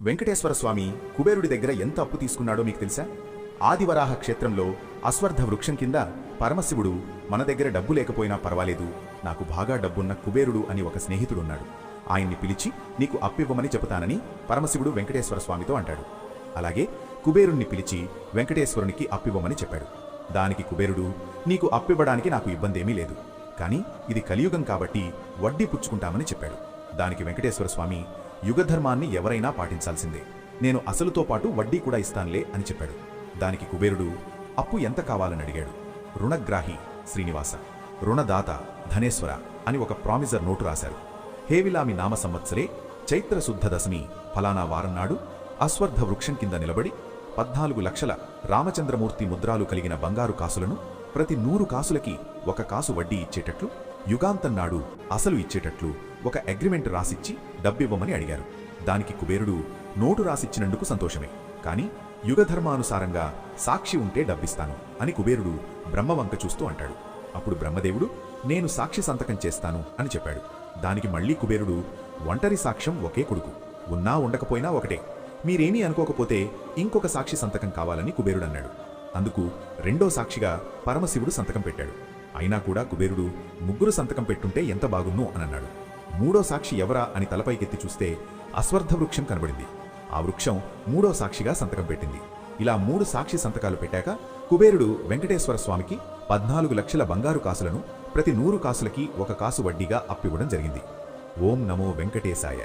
వెంకటేశ్వర స్వామి కుబేరుడి దగ్గర ఎంత అప్పు తీసుకున్నాడో మీకు తెలుసా? ఆదివరాహ క్షేత్రంలో అశ్వర్థ వృక్షం కింద పరమశివుడు మన దగ్గర డబ్బు లేకపోయినా పర్వాలేదు, నాకు బాగా డబ్బున్న కుబేరుడు అని ఒక స్నేహితుడున్నాడు, ఆయన్ని పిలిచి నీకు అప్పివ్వమని చెబుతానని పరమశివుడు వెంకటేశ్వర స్వామితో అంటాడు. అలాగే కుబేరుణ్ణి పిలిచి వెంకటేశ్వరునికి అప్పివ్వమని చెప్పాడు. దానికి కుబేరుడు, నీకు అప్పివ్వడానికి నాకు ఇబ్బందేమీ లేదు, కానీ ఇది కలియుగం కాబట్టి వడ్డీ పుచ్చుకుంటామని చెప్పాడు. దానికి వెంకటేశ్వర స్వామి, యుగధర్మాన్ని ఎవరైనా పాటించాల్సిందే, నేను అసలుతో పాటు వడ్డీ కూడా ఇస్తానులే అని చెప్పాడు. దానికి కుబేరుడు, అప్పు ఎంత కావాలని అడిగాడు. రుణగ్రాహి శ్రీనివాస, రుణదాత ధనేశ్వర అని ఒక ప్రామిజర్ నోటు రాశారు. హేవిలామి నామ సంవత్సరే చైత్ర శుద్ధ దశమి ఫలానా వారం నాడు అశ్వర్థ వృక్షం కింద నిలబడి 14 లక్షల రామచంద్రమూర్తి ముద్రాలు కలిగిన బంగారు కాసులను ప్రతి 100 కాసులకి 1 కాసు వడ్డీ ఇచ్చేటట్లు, యుగాంతం నాడు అసలు ఇచ్చేటట్లు ఒక అగ్రిమెంట్ రాసిచ్చి డబ్బివ్వమని అడిగారు. దానికి కుబేరుడు, నోటు రాసిచ్చినందుకు సంతోషమే, కానీ యుగధర్మానుసారంగా సాక్షి ఉంటే డబ్బిస్తాను అని కుబేరుడు బ్రహ్మవంక చూస్తూ అంటాడు. అప్పుడు బ్రహ్మదేవుడు, నేను సాక్షి సంతకం చేస్తాను అని చెప్పాడు. దానికి మళ్లీ కుబేరుడు, ఒంటరి సాక్ష్యం ఒకే కొడుకు, ఉన్నా ఉండకపోయినా ఒకటే, మీరేమీ అనుకోకపోతే ఇంకొక సాక్షి సంతకం కావాలని కుబేరుడు అన్నాడు. అందుకు రెండో సాక్షిగా పరమశివుడు సంతకం పెట్టాడు. అయినా కూడా కుబేరుడు, ముగ్గురు సంతకం పెట్టుంటే ఎంత బాగున్ను అని అన్నాడు. మూడో సాక్షి ఎవరా అని తలపైకెత్తి చూస్తే అశ్వర్థ వృక్షం కనబడింది. ఆ వృక్షం మూడో సాక్షిగా సంతకం పెట్టింది. ఇలా 3 సాక్షి సంతకాలు పెట్టాక కుబేరుడు వెంకటేశ్వర స్వామికి 14 లక్షల బంగారు కాసులను ప్రతి 100 కాసులకి 1 కాసు వడ్డీగా అప్పివ్వడం జరిగింది. ఓం నమో వెంకటేశాయ.